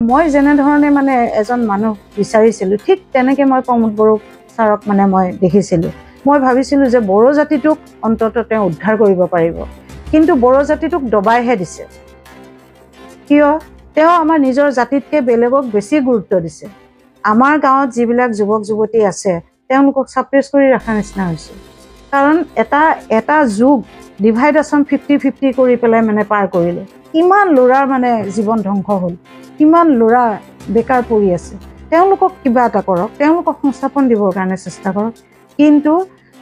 মই যেনে ধৰণে মানে এজন মানুহ বিচাৰিছিলোঁ ঠিক তেনেকৈ মই প্ৰমোদ বড়ো ছাৰক মানে মই দেখিছিলোঁ। মই ভাবিছিলোঁ যে বড়ো জাতিটোক অন্ততঃ তেওঁ উদ্ধাৰ কৰিব পাৰিব, কিন্তু বড়ো জাতিটোক দবাইহে দিছে। কিয়? তেওঁ আমাৰ নিজৰ জাতিতকৈ বেলেগক বেছি গুৰুত্ব দিছে। আমাৰ গাঁৱত যিবিলাক যুৱক যুৱতী আছে তেওঁলোকক ছাপ্ৰেছ কৰি ৰখাৰ নিচিনা হৈছে। কাৰণ এটা যুগ ডিভাইডেশ্যন 50-50 কৰি পেলাই মানে পাৰ কৰিলে। কিমান ল'ৰাৰ মানে জীৱন ধ্বংস হ'ল, কিমান ল'ৰা বেকাৰ পৰি আছে। তেওঁলোকক কিবা এটা কৰক, তেওঁলোকক সংস্থাপন দিবৰ কাৰণে চেষ্টা কৰক। কিন্তু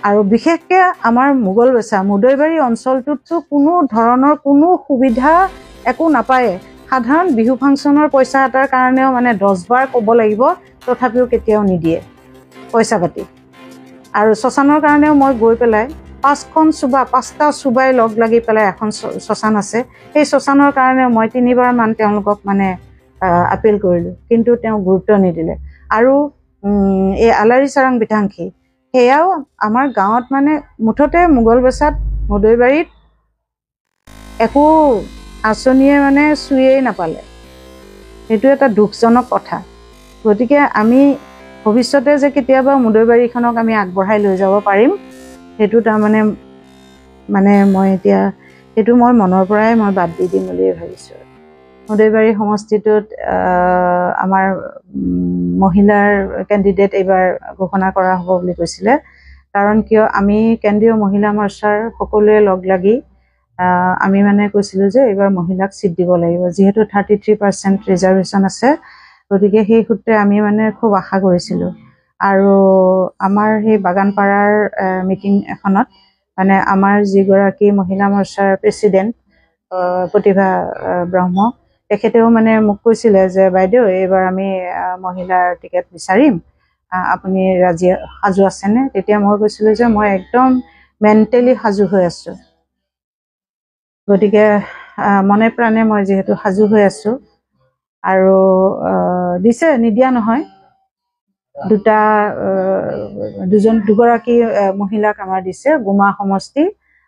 আৰু বিশেষকৈ আমাৰ মোগলবেছা মুদৈবাৰী অঞ্চলটোততো কোনো ধৰণৰ কোনো সুবিধা একো নাপায়ে। সাধাৰণ বিহু ফাংচনৰ পইচা এটাৰ কাৰণেও মানে 10 বাৰ ক'ব লাগিব, তথাপিও কেতিয়াও নিদিয়ে পইচা পাতি। আৰু শ্মশানৰ কাৰণেও মই গৈ পেলাই 5টা চুবাই লগ লাগি পেলাই এখন শ্মশান আছে, সেই শ্মশানৰ কাৰণেও মই 3 বাৰমান তেওঁলোকক মানে আপিল কৰিলোঁ, কিন্তু তেওঁ গুৰুত্ব নিদিলে। আৰু এই আলাৰী চাৰাং বিথাংখী সেয়াও আমাৰ গাঁৱত মানে মুঠতে মোগলবেছাত মুদৈবাৰীত একো আঁচনিয়ে মানে চুইয়েই নাপালে। সেইটো এটা দুখজনক কথা। গতিকে আমি ভৱিষ্যতে যে কেতিয়াবা মুদৈবাৰীখনক আমি আগবঢ়াই লৈ যাব পাৰিম, সেইটো তাৰমানে মই এতিয়া সেইটো মই মনৰ পৰাই মই বাদ দি দিম বুলিয়ে ভাবিছোঁ। মুদৈবাৰী সমষ্টিটোত আমাৰ মহিলাৰ কেণ্ডিডেট এইবাৰ ঘোষণা কৰা হ'ব বুলি কৈছিলে। কাৰণ কিয়, আমি কেন্দ্ৰীয় মহিলা মৰ্চাৰ সকলোৱে লগ লাগি আমি মানে কৈছিলোঁ যে এইবাৰ মহিলাক ছিট দিব লাগিব, যিহেতু 33% ৰিজাৰ্ভেশ্যন আছে। গতিকে সেই সূত্ৰে আমি মানে খুব আশা কৰিছিলোঁ। আৰু আমাৰ সেই বাগানপাৰাৰ মিটিং এখনত মানে আমাৰ যিগৰাকী মহিলা মৰ্চাৰ প্ৰেছিডেণ্ট প্ৰতিভা ব্ৰহ্ম, তেখেতেও মানে মোক কৈছিলে যে বাইদেউ এইবাৰ আমি মহিলাৰ টিকেট বিচাৰিম, আপুনি সাজু আছেনে? তেতিয়া মই কৈছিলোঁ যে মই একদম মেণ্টেলি সাজু হৈ আছোঁ। গতিকে মনে প্ৰাণে মই যিহেতু সাজু হৈ আছোঁ, আৰু দিছে, নিদিয়া নহয়। দুগৰাকী মহিলাক আমাৰ দিছে, গুমা সমষ্টি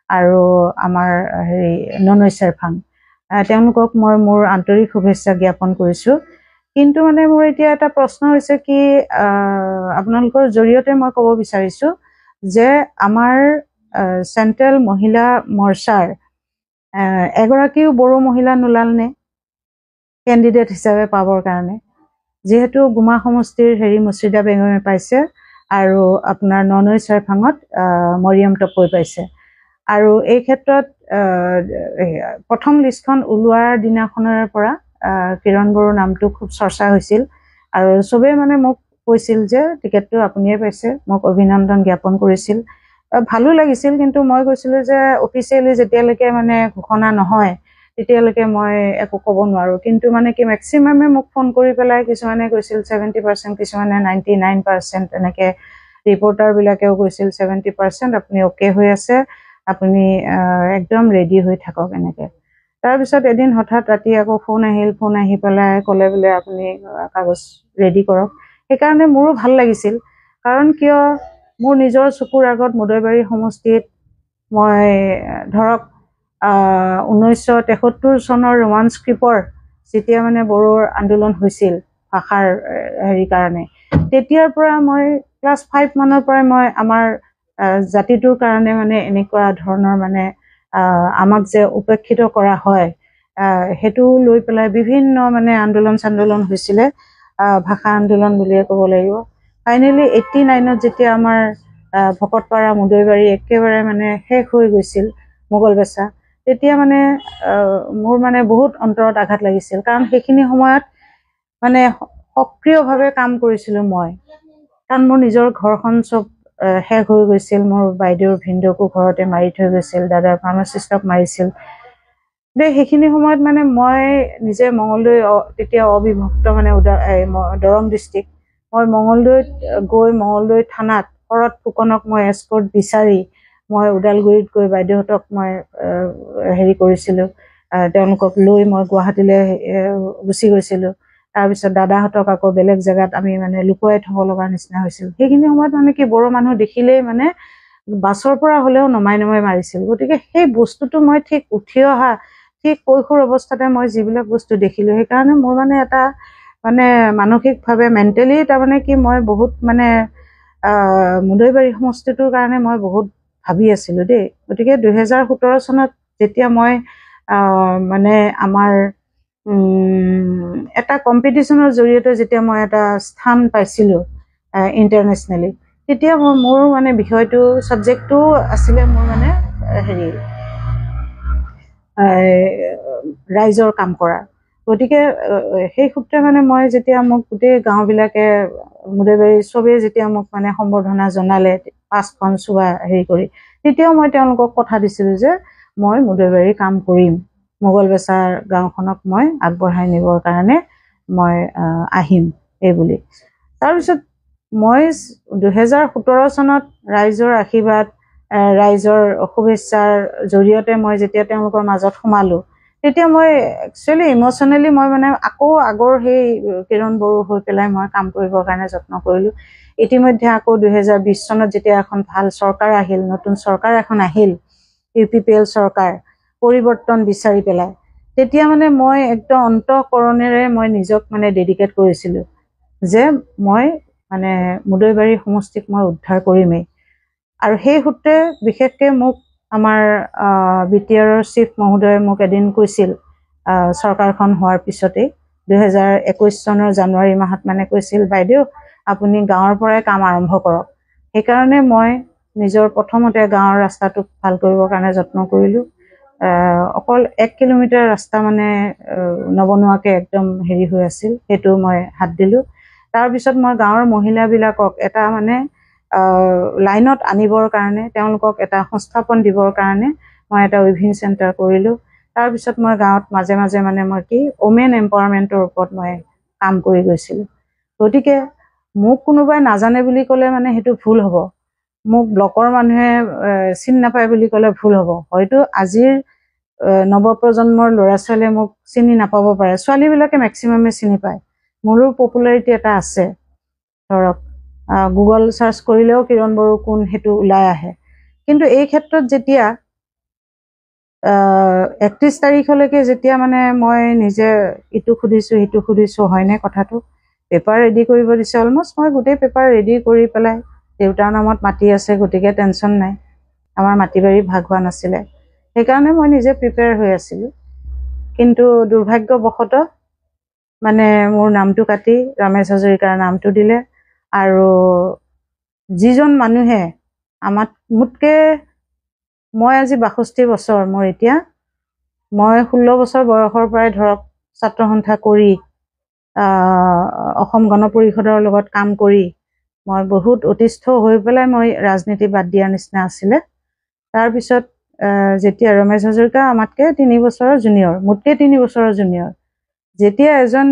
আৰু আমাৰ ননৈ চেৰফাং। তেওঁলোকক মই মোৰ আন্তৰিক শুভেচ্ছা জ্ঞাপন কৰিছোঁ। কিন্তু মানে মোৰ এতিয়া এটা প্ৰশ্ন হৈছে কি, আপোনালোকৰ জৰিয়তে মই ক'ব বিচাৰিছোঁ যে আমাৰ চেণ্ট্ৰেল মহিলা মৰ্চাৰ এগৰাকীও বড়ো মহিলা নোলালনে কেণ্ডিডেট হিচাপে পাবৰ কাৰণে? যিহেতু গুমা সমষ্টিৰ মুৰ্চিদা বেগমে পাইছে আৰু আপোনাৰ ননৈ চেৰফাঙত মৰিয়ম টপৈ পাইছে। আৰু এই ক্ষেত্ৰত প্ৰথম লিষ্টখন ওলোৱাৰ দিনাখনৰ পৰা কিৰণ বড়োৰ নামটো খুব চৰ্চা হৈছিল, আৰু চবেই মানে মোক কৈছিল যে টিকেটটো আপুনিয়ে পাইছে, মোক অভিনন্দন জ্ঞাপন কৰিছিল, ভালো লাগিছিল। কিন্তু মই কৈছিলোঁ যে অফিচিয়েলি যেতিয়ালৈকে মানে ঘোষণা নহয় তেতিয়ালৈকে মই একো ক'ব নোৱাৰোঁ। কিন্তু মানে কি মেক্সিমামে মোক ফোন কৰি পেলাই কিছুমানে কৈছিল 70%, কিছুমানে 99%, এনেকৈ ৰিপৰ্টাৰবিলাকেও কৈছিল 70% আপুনি অ'কে হৈ আছে, আপুনি একদম ৰেডি হৈ থাকক এনেকৈ। তাৰপিছত এদিন হঠাৎ ৰাতি আকৌ ফোন আহি পেলাই ক'লে বোলে আপুনি কাগজ ৰেডি কৰক। সেইকাৰণে মোৰো ভাল লাগিছিল। কাৰণ কিয়, মোৰ নিজৰ চকুৰ আগত মুদৈবাৰী সমষ্টিত মই ধৰক 1973 চনৰ ৰোমান স্ক্ৰিপ্টৰ যেতিয়া মানে বড়োৰ আন্দোলন হৈছিল ভাষাৰ কাৰণে, তেতিয়াৰ পৰা মই ক্লাছ 5 মানৰ পৰাই মই আমাৰ জাতিটোৰ কাৰণে মানে এনেকুৱা ধৰণৰ মানে আমাক যে উপেক্ষিত কৰা হয় সেইটো লৈ পেলাই বিভিন্ন মানে আন্দোলন হৈছিলে, ভাষা আন্দোলন বুলিয়ে ক'ব লাগিব। ফাইনেলি 89ত যেতিয়া আমাৰ ভকতপাৰা মুদৈবাৰী একেবাৰে মানে শেষ হৈ গৈছিল মোগলবেছা, তেতিয়া মানে মোৰ মানে বহুত অন্তৰত আঘাত লাগিছিল। কাৰণ সেইখিনি সময়ত মানে সক্ৰিয়ভাৱে কাম কৰিছিলোঁ মই, কাৰণ মোৰ নিজৰ ঘৰখন চব শেষ হৈ গৈছিল। মোৰ বাইদেউৰ ভিনদেউকো ঘৰতে মাৰি থৈ গৈছিল, দাদাৰ ফাৰ্মাচিষ্টক মাৰিছিল। সেইখিনি সময়ত মানে মই নিজে মঙলদৈ, তেতিয়া অবিভক্ত মানে দৰং ডিষ্ট্ৰিক্ট, মই মঙলদৈত গৈ মঙলদৈ থানাত শৰৎ ফুকনক মই এস্কৰ্ট বিচাৰি মই ওদালগুৰিত গৈ বাইদেউহঁতক মই কৰিছিলোঁ, তেওঁলোকক লৈ মই গুৱাহাটীলৈ গুচি গৈছিলোঁ। তাৰপিছত দাদাহঁতক আকৌ বেলেগ জেগাত আমি মানে লুকুৱাই থ'ব লগা নিচিনা হৈছিল। সেইখিনি সময়ত মানে কি বড়ো মানুহ দেখিলেই মানে বাছৰ পৰা হ'লেও নমাই মাৰিছিল। গতিকে সেই বস্তুটো মই ঠিক উঠি অহা ঠিক কৈশোৰ অৱস্থাতে মই যিবিলাক বস্তু দেখিলোঁ, সেইকাৰণে মোৰ মানে এটা মানে মানসিকভাৱে মেণ্টেলি তাৰমানে কি মই বহুত মানে মুদৈবাৰী সমষ্টিটোৰ কাৰণে মই বহুত ভাবি আছিলোঁ দেই। গতিকে 2017 চনত যেতিয়া মই মানে আমাৰ এটা কম্পিটিশ্যনৰ জৰিয়তে যেতিয়া মই এটা স্থান পাইছিলোঁ ইণ্টাৰনেশ্যনেলি, তেতিয়া মোৰ মানে বিষয়টো ছাবজেক্টটো আছিলে মোৰ মানে হেৰি ৰাইজৰ কাম কৰা। গতিকে সেই সূত্ৰে মানে মই যেতিয়া মোক গোটেই গাঁওবিলাকে মুদৈবাৰী চবেই যেতিয়া মোক মানে সম্বৰ্ধনা জনালে 5খন চুবা হেৰি কৰি, তেতিয়াও মই তেওঁলোকক কথা দিছিলোঁ যে মই মুদৈবাৰীৰ কাম কৰিম, মোগলবেচাৰ গাঁওখনক মই আগবঢ়াই নিবৰ কাৰণে মই আহিম এইবুলি। তাৰপিছত মই 2017 চনত ৰাইজৰ আশীৰ্বাদ, ৰাইজৰ শুভেচ্ছাৰ জৰিয়তে মই যেতিয়া তেওঁলোকৰ মাজত সোমালোঁ, তেতিয়া মই একচুৱেলি ইম'চনেলি মই মানে আকৌ আগৰ সেই কিৰণ বড়ো হৈ পেলাই মই কাম কৰিবৰ কাৰণে যত্ন কৰিলোঁ। ইতিমধ্যে আকৌ 2020 চনত যেতিয়া এখন ভাল চৰকাৰ আহিল, নতুন চৰকাৰ এখন আহিল, UPPL চৰকাৰ, পৰিৱৰ্তন বিচাৰি পেলাই, তেতিয়া মানে মই একদম অন্তঃকৰণেৰে মই নিজক মানে ডেডিকেট কৰিছিলোঁ যে মই মানে মুদৈবাৰী সমষ্টিক মই উদ্ধাৰ কৰিমেই। আৰু সেই সূত্ৰে বিশেষকৈ মোক আমাৰ BTRৰ চিফ মহোদয়ে মোক এদিন কৈছিল, চৰকাৰখন হোৱাৰ পিছতেই 2021 চনৰ জানুৱাৰী মাহত মানে কৈছিল, বাইদেউ আপুনি গাঁৱৰ পৰাই কাম আৰম্ভ কৰক। সেইকাৰণে মই নিজৰ প্ৰথমতে গাঁৱৰ ৰাস্তাটোক ভাল কৰিবৰ কাৰণে যত্ন কৰিলোঁ। অকল 1 কিলোমিটাৰ ৰাস্তা মানে নবনোৱাকৈ একদম হেৰি হৈ আছিল, সেইটো মই হাত দিলোঁ। তাৰপিছত মই গাঁৱৰ মহিলাবিলাকক এটা মানে লাইনত আনিবৰ কাৰণে, তেওঁলোকক এটা সংস্থাপন দিবৰ কাৰণে মই এটা উইভিং চেণ্টাৰ কৰিলোঁ। তাৰপিছত মই গাঁৱত মাজে মাজে মানে মই কি ওমেন এম্পাৱাৰমেণ্টৰ ওপৰত মই কাম কৰি গৈছিলোঁ। গতিকে মোক কোনোবাই নাজানে বুলি ক'লে মানে সেইটো ভুল হ'ব, মোক ব্লকৰ মানুহে চিনি নাপায় বুলি ক'লে ভুল হ'ব। হয়তো আজিৰ নৱপ্ৰজন্মৰ ল'ৰা ছোৱালীয়ে মোক চিনি নাপাব পাৰে, ছোৱালীবিলাকে মেক্সিমামে চিনি পায়, মোৰো পপুলাৰিটি এটা আছে। ধৰক গুগল চাৰ্চ কৰিলেও কিৰণ বড়ো কোন সেইটো ওলাই আহে। কিন্তু এই ক্ষেত্ৰত যেতিয়া 31 তাৰিখলৈকে যেতিয়া মানে মই নিজে ইটো সুধিছোঁ সিটো সুধিছোঁ, হয়নে কথাটো, পেপাৰ ৰেডি কৰিব দিছে, অলমষ্ট মই গোটেই পেপাৰ ৰেডি কৰি পেলাই, দেউতাৰ নামত মাটি আছে গতিকে টেনশ্যন নাই, আমাৰ মাটি বাৰী ভাগ হোৱা নাছিলে, সেইকাৰণে মই নিজে প্ৰিপেয়াৰ হৈ আছিলোঁ। কিন্তু দুৰ্ভাগ্যবশতঃ মানে মোৰ নামটো কাটি ৰমেশ হাজৰিকাৰ নামটো দিলে। আৰু যিজন মানুহে মোতকৈ, মই আজি 62 বছৰ মোৰ এতিয়া, মই 16 বছৰ বয়সৰ পৰাই ধৰক ছাত্ৰ সন্থা কৰি, অসম গণ পৰিষদৰ লগত কাম কৰি মই বহুত অতিষ্ঠ হৈ পেলাই মই ৰাজনীতি বাদ দিয়াৰ নিচিনা আছিলে। তাৰপিছত যেতিয়া ৰমেশ হাজৰিকা আমাতকৈ 3 বছৰৰ জুনিয়ৰ, মোতকৈ 3 বছৰৰ জুনিয়ৰ, যেতিয়া এজন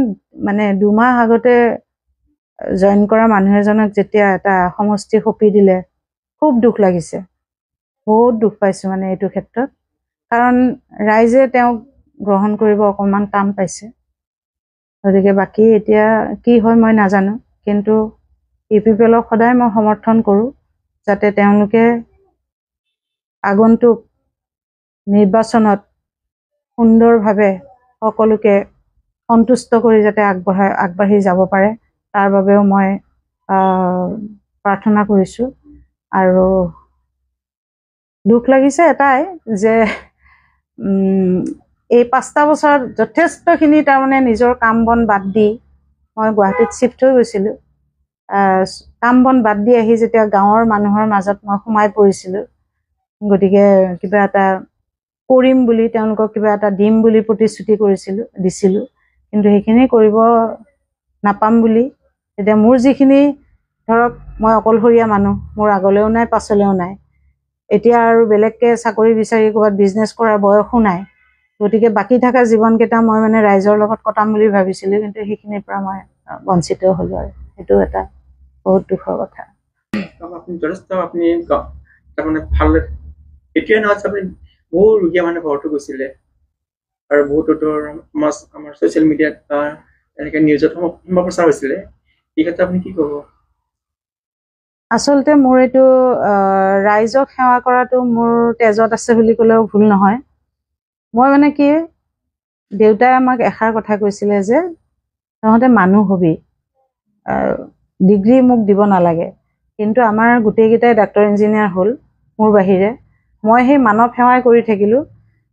মানে 2 মাহ আগতে জইন কৰা মানুহ এজনক যেতিয়া এটা সমষ্টি সঁপি দিলে, খুব দুখ লাগিছে, বহুত দুখ পাইছোঁ মানে এইটো ক্ষেত্ৰত। কাৰণ ৰাইজে তেওঁক গ্ৰহণ কৰিব অকণমান টান পাইছে। গতিকে বাকী এতিয়া কি হয় মই নাজানো, কিন্তু UPPLক সদায় মই সমৰ্থন কৰোঁ যাতে তেওঁলোকে আগন্তুক নিৰ্বাচনত সুন্দৰভাৱে সকলোকে সন্তুষ্ট কৰি যাতে আগবাঢ়ি যাব পাৰে, তাৰ বাবেও মই প্ৰাৰ্থনা কৰিছোঁ। আৰু দুখ লাগিছে এটাই যে এই 5টা বছৰত যথেষ্টখিনি তাৰমানে নিজৰ কাম বন বাদ দি মই গুৱাহাটীত শ্বিফ্ট হৈ গৈছিলোঁ। কাম বন বাদ দি আহি যেতিয়া গাঁৱৰ মানুহৰ মাজত মই সোমাই পৰিছিলোঁ, গতিকে কিবা এটা কৰিম বুলি তেওঁলোকক কিবা এটা দিম বুলি প্ৰতিশ্ৰুতি দিছিলোঁ, কিন্তু সেইখিনি কৰিব নাপাম বুলি। এতিয়া মোৰ যিখিনি ধৰক মই অকলশৰীয়া মানুহ, মোৰ আগলৈও নাই পাছলৈও নাই, এতিয়া আৰু বেলেগকৈ চাকৰি বিচাৰি ক'ৰবাত বিজনেছ কৰাৰ বয়সো নাই, গতিকে বাকী থকা জীৱনকেইটা মই মানে ৰাইজৰ লগত কটাম বুলি ভাবিছিলোঁ, কিন্তু সেইখিনিৰ পৰা মই বঞ্চিত হ'লোঁ। আৰু সেইটো এটা বহুত দুখৰ কথা। আপুনি যথেষ্ট আপুনি তাৰমানে ভাল, এইটোৱে নহয় আপুনি বহু ৰোগীয়া মানে ঘৰতো গৈছিলে, আৰু বহুতো আমাৰ ছ'চিয়েল মিডিয়াত বা এনেকৈ নিউজত সম্প্ৰচাৰ হৈছিলে, এই ক্ষেত্ৰত আপুনি কি ক'ব? আচলতে মোৰ এইটো ৰাইজক সেৱা কৰাটো মোৰ তেজত আছে বুলি ক'লেও ভুল নহয়। মই মানে কি, দেউতাই আমাক এষাৰ কথা কৈছিলে যে তহঁতে মানুহ হবি, ডিগ্ৰী মোক দিব নালাগে। কিন্তু আমাৰ গোটেইকেইটাই ডাক্তৰ ইঞ্জিনিয়াৰ হ'ল মোৰ বাহিৰে। মই সেই মানৱ সেৱাই কৰি থাকিলোঁ।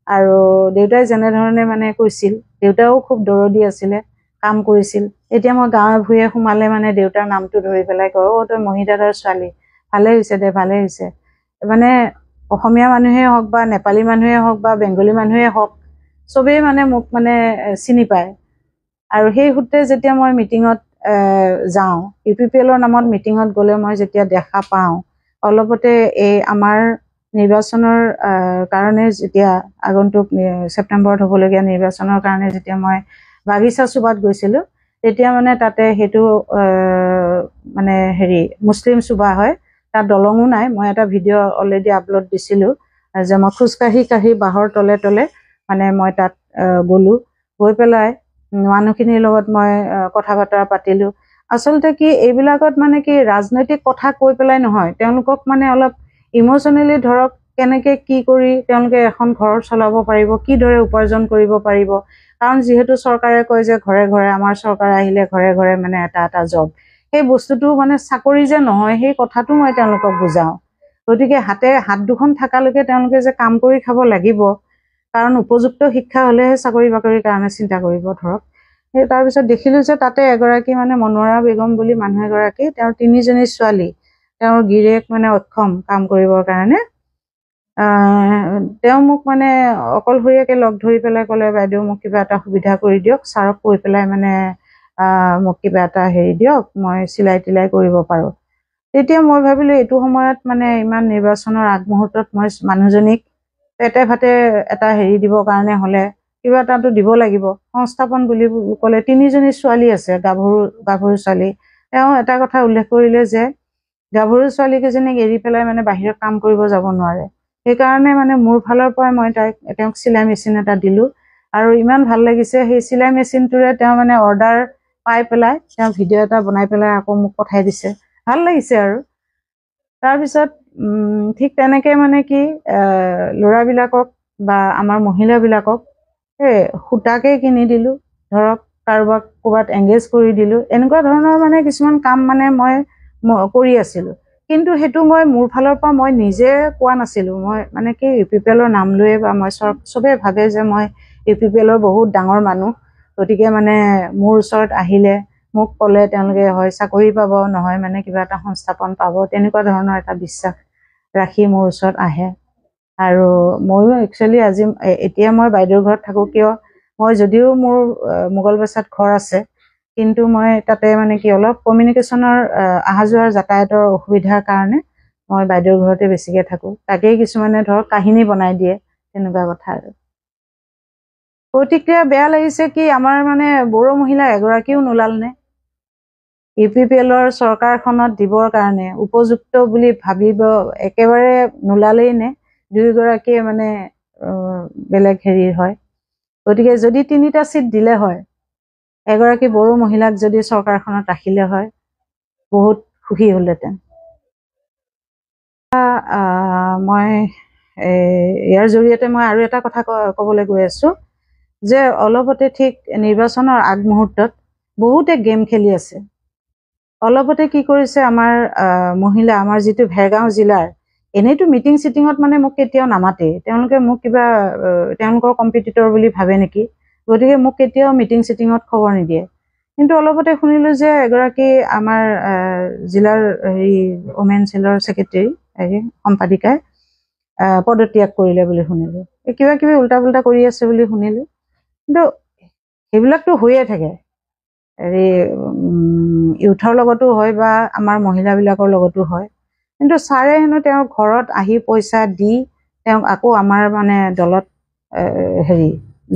আৰু দেউতাই যেনেধৰণে মানে কৈছিল, দেউতাও খুব দৰদী আছিলে, কাম কৰিছিল। এতিয়া মই গাঁৱে ভূঞে সোমালে মানে দেউতাৰ নামটো ধৰি পেলাই কয়, অ' তই মহিদাদাৰ ছোৱালী, ভালে হৈছে দে, ভালে হৈছে। মানে অসমীয়া মানুহে হওক বা নেপালী মানুহে হওক বা বেংগলী মানুহে হওক, চবেই মানে মোক মানে চিনি পায়। আৰু সেই সূত্ৰে যেতিয়া মই মিটিঙত যাওঁ, UPPL নামত মিটিঙত গ'লে মই যেতিয়া দেখা পাওঁ, অলপতে এই আমাৰ নিৰ্বাচনৰ কাৰণে যেতিয়া আগন্তুক ছেপ্টেম্বৰত হ'বলগীয়া নিৰ্বাচনৰ কাৰণে যেতিয়া মই বাগিচা চুবাত গৈছিলোঁ, তেতিয়া মানে তাতে সেইটো মানে মুছলিম চুবা হয়, তাত দলঙো নাই। মই এটা ভিডিঅ' অলৰেডি আপলোড দিছিলোঁ যে মই খোজকাঢ়ি কাঢ়ি বাঁহৰ তলে তলে মানে মই তাত গ'লোঁ। গৈ পেলাই মানুহখিনিৰ লগত মই কথা বতৰা পাতিলোঁ। আচলতে কি এইবিলাকত মানে কি ৰাজনৈতিক কথা কৈ পেলাই নহয়, তেওঁলোকক মানে অলপ ইম'চনেলি ধৰক কেনেকৈ কি কৰি তেওঁলোকে এখন ঘৰ চলাব পাৰিব, কিদৰে উপাৰ্জন কৰিব পাৰিব। কাৰণ যিহেতু চৰকাৰে কয় যে ঘৰে ঘৰে, আমাৰ চৰকাৰ আহিলে ঘৰে ঘৰে মানে এটা এটা জব, সেই বস্তুটো মানে চাকৰি যে নহয়, সেই কথাটো মই তেওঁলোকক বুজাওঁ। গতিকে হাত দুখন থকালৈকে তেওঁলোকে যে কাম কৰি খাব লাগিব, কাৰণ উপযুক্ত শিক্ষা হ'লেহে চাকৰি বাকৰিৰ কাৰণে চিন্তা কৰিব ধৰক। সেই তাৰপিছত দেখিলোঁ যে তাতে এগৰাকী মানে মনোৱাৰা বেগম বুলি মানুহ এগৰাকী, তেওঁৰ 3জনী ছোৱালী, তেওঁৰ গিৰিয়েক মানে অক্ষম কাম কৰিবৰ কাৰণে। তেওঁ মোক মানে অকলশৰীয়াকৈ লগ ধৰি পেলাই ক'লে, বাইদেউ মোক কিবা এটা সুবিধা কৰি দিয়ক, ছাৰক কৈ পেলাই মানে মোক কিবা এটা দিয়ক, মই চিলাই তিলাই কৰিব পাৰোঁ। তেতিয়া মই ভাবিলোঁ এইটো সময়ত মানে ইমান নিৰ্বাচনৰ আগমুহূৰ্তত মই মানুহজনীক পেটে ভাতে এটা দিবৰ কাৰণে হ'লে কিবা এটাতো দিব লাগিব। সংস্থাপন বুলি ক'লে 3জনী ছোৱালী আছে, গাভৰু ছোৱালী। তেওঁ এটা কথা উল্লেখ কৰিলে যে গাভৰু ছোৱালীকেইজনীক এৰি পেলাই মানে বাহিৰত কাম কৰিব যাব নোৱাৰে। সেইকাৰণে মানে মোৰ ফালৰ পৰাই মই তেওঁক চিলাই মেচিন এটা দিলোঁ। আৰু ইমান ভাল লাগিছে, সেই চিলাই মেচিনটোৰে তেওঁ মানে অৰ্ডাৰ পাই পেলাই তেওঁ ভিডিঅ' এটা বনাই পেলাই আকৌ মোক পঠাই দিছে। ভাল লাগিছে আৰু। তাৰপিছত ঠিক তেনেকৈ মানে কি ল'ৰাবিলাকক বা আমাৰ মহিলাবিলাকক এই সূতাকে কিনি দিলোঁ, ধৰক কাৰোবাক ক'ৰবাত এংগেজ কৰি দিলোঁ। এনেকুৱা ধৰণৰ মানে কিছুমান কাম মানে মই কৰি আছিলোঁ। কিন্তু সেইটো মই মোৰ ফালৰ পৰা মই নিজে কোৱা নাছিলোঁ। মই মানে কি UPPL নাম লৈয়ে বা মই চবেই ভাবে যে মই UPPL বহুত ডাঙৰ মানুহ, গতিকে মানে মোৰ ওচৰত আহিলে মোক ক'লে তেওঁলোকে হয় চাকৰি পাব, নহয় মানে কিবা এটা সংস্থাপন পাব, তেনেকুৱা ধৰণৰ এটা বিশ্বাস ৰাখি মোৰ ওচৰত আহে। আৰু ময়ো একচুৱেলি এতিয়া মই বাইদেউৰ ঘৰত থাকোঁ কিয়, মই যদিও মোৰ মোগলবেচাত ঘৰ আছে, কিন্তু মই তাতে মানে কি অলপ কমিউনিকেশ্যনৰ অহা যোৱাৰ যাতায়াতৰ অসুবিধাৰ কাৰণে মই বাইদেউৰ ঘৰতে বেছিকৈ থাকোঁ। তাকেই কিছুমানে ধৰক কাহিনী বনাই দিয়ে, তেনেকুৱা কথা আৰু। প্ৰতিক্ৰিয়া বেয়া লাগিছে কি, আমাৰ মানে বড়ো মহিলা এগৰাকীও নোলালনে UPPL চৰকাৰখনত দিবৰ কাৰণে উপযুক্ত বুলি ভাবিব, একেবাৰে নোলালেই নে দুয়োগৰাকীয়ে মানে বেলেগ হয়। গতিকে যদি 3টা চিট দিলে হয়, এগৰাকী বড়ো মহিলাক যদি চৰকাৰখনত ৰাখিলে হয়, বহুত সুখী হ'লহেঁতেন। মই ইয়াৰ জৰিয়তে মই আৰু এটা কথা ক'বলৈ গৈ আছোঁ যে অলপতে ঠিক নিৰ্বাচনৰ আগমুহূৰ্তত বহুতে গেম খেলি আছে। অলপতে কি কৰিছে আমাৰ মহিলা, আমাৰ যিটো ভেৰগাঁও জিলাৰ, এনেইতো মিটিং চিটিঙত মানে মোক কেতিয়াও নামাতেই, তেওঁলোকে মোক কিবা তেওঁলোকৰ কম্পিটিটৰ বুলি ভাবে নেকি, গতিকে মোক কেতিয়াও মিটিং চিটিঙত খবৰ নিদিয়ে। কিন্তু অলপতে শুনিলোঁ যে এগৰাকী আমাৰ জিলাৰ ওমেন চেলৰ ছেক্ৰেটেৰী সম্পাদিকাই পদত্যাগ কৰিলে বুলি শুনিলোঁ। কিবা কিবি উল্টা পুল্টা কৰি আছে বুলি শুনিলোঁ। কিন্তু সেইবিলাকতো হৈয়ে থাকে, ইউথৰ লগতো হয় বা আমাৰ মহিলাবিলাকৰ লগতো হয়। কিন্তু ছাৰে হেনো তেওঁৰ ঘৰত আহি পইচা দি তেওঁক আকৌ আমাৰ মানে দলত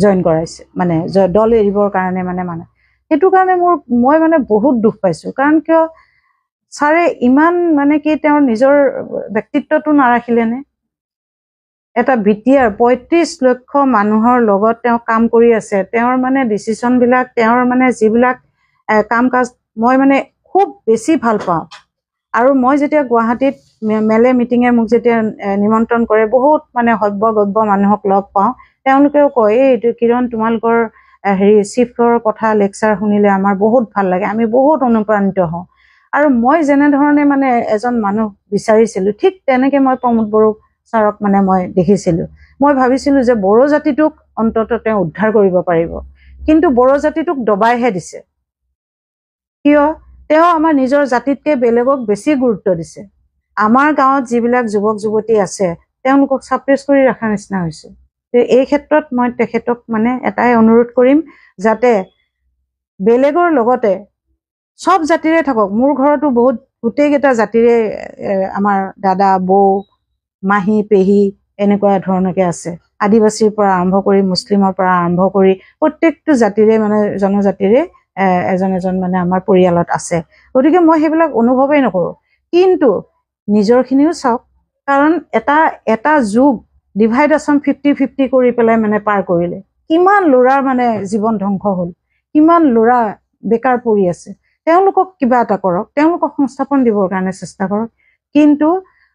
জইন কৰাইছে, মানে দল এৰিবৰ কাৰণে মানে সেইটো কাৰণে মই মানে বহুত দুখ পাইছোঁ। কাৰণ কিয় ছাৰে ইমান মানে কি তেওঁৰ নিজৰ ব্যক্তিত্বটো নাৰাখিলেনে? এটা BTR 35 লক্ষ মানুহৰ লগত তেওঁ কাম কৰি আছে। তেওঁৰ মানে ডিচিশ্যনবিলাক, তেওঁৰ মানে যিবিলাক কাম কাজ মই মানে খুব বেছি ভাল পাওঁ। আৰু মই যেতিয়া গুৱাহাটীত মেলে মিটিঙে মোক যেতিয়া নিমন্ত্ৰণ কৰে, বহুত মানে সভ্য গভ্য মানুহক লগ পাওঁ, তেওঁলোকেও কয় এইটো কিৰণ তোমালোকৰ হেৰি চিফৰ কথা লেকচাৰ শুনিলে আমাৰ বহুত ভাল লাগে, আমি বহুত অনুপ্ৰাণিত হওঁ। আৰু মই যেনেধৰণে মানে এজন মানুহ বিচাৰিছিলোঁ, ঠিক তেনেকৈ মই প্ৰমোদ বড়ো ছাৰক মানে মই দেখিছিলোঁ। মই ভাবিছিলোঁ যে বড়ো জাতিটোক অন্ততঃ তেওঁ উদ্ধাৰ কৰিব পাৰিব, কিন্তু বড়ো জাতিটোক দবাইহে দিছে। কিয়? তেওঁ আমাৰ নিজৰ জাতিতকৈ বেলেগক বেছি গুৰুত্ব দিছে। আমাৰ গাঁৱত যিবিলাক যুৱক যুৱতী আছে তেওঁলোকক ছাপ্ৰেছ কৰি ৰখাৰ নিচিনা হৈছে। এই ক্ষেত্ৰত মই তেখেতক মানে এটাই অনুৰোধ কৰিম, যাতে বেলেগৰ লগতে সব জাতিৰে থাকক। মোৰ ঘৰতো বহুত গোটেইকেইটা জাতিৰে আমাৰ দাদা, বৌ, মাহী, পেহী এনেকুৱা ধৰণকে আছে। আদিবাসীৰ পৰা আৰম্ভ কৰি মুছলিমৰ পৰা আৰম্ভ কৰি প্ৰত্যেকটো জাতিৰে মানে জনজাতিৰে এজন এজন মানে আমাৰ পৰিয়ালত আছে। গতিকে মই সেইবিলাক অনুভৱেই নকৰোঁ। কিন্তু নিজৰখিনিও চাওক, কাৰণ এটা যুগ ডিভাইডেশ্যন 50-50 কৰি পেলাই মানে পাৰ কৰিলে। কিমান ল'ৰাৰ মানে জীৱন ধ্বংস হ'ল, কিমান ল'ৰা বেকাৰ পৰি আছে। তেওঁলোকক কিবা এটা কৰক, তেওঁলোকক সংস্থাপন দিবৰ কাৰণে চেষ্টা কৰক। কিন্তু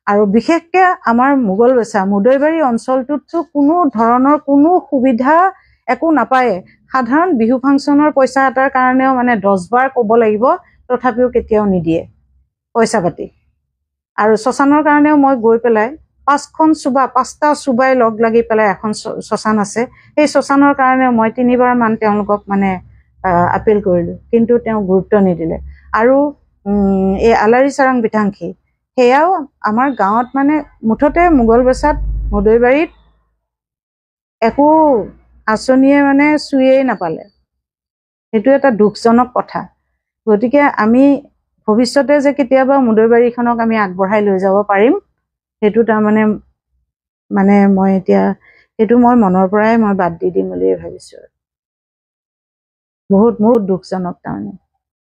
আৰু বিশেষকৈ আমাৰ মোগলবেছা মুদৈবাৰী অঞ্চলটোততো কোনো ধৰণৰ কোনো সুবিধা একো নাপায়ে। সাধাৰণ বিহু ফাংচনৰ পইচা এটাৰ কাৰণেও মানে 10 বাৰ ক'ব লাগিব, তথাপিও কেতিয়াও নিদিয়ে পইচা পাতি। আৰু শ্মশানৰ কাৰণেও মই গৈ পেলাই 5টা চুবাই লগ লাগি পেলাই এখন শ্মশান আছে, সেই শ্মশানৰ কাৰণেও মই 3 বাৰমান তেওঁলোকক মানে আপিল কৰিলোঁ, কিন্তু তেওঁ গুৰুত্ব নিদিলে। আৰু এই আলাৰী চাৰাং বিথাংখী, সেয়াও আমাৰ গাঁৱত মানে মুঠতে মোগলবেছাত মুদৈবাৰীত একো আঁচনিয়ে মানে চুইয়েই নাপালে। সেইটো এটা দুখজনক কথা। গতিকে আমি ভৱিষ্যতে যে কেতিয়াবা মুদৈবাৰীখনক আমি আগবঢ়াই লৈ যাব পাৰিম, সেইটো তাৰমানে মই এতিয়া সেইটো মই মনৰ পৰাই মই বাদ দি দিম বুলিয়ে ভাবিছোঁ। বহুত দুখজনক তাৰমানে।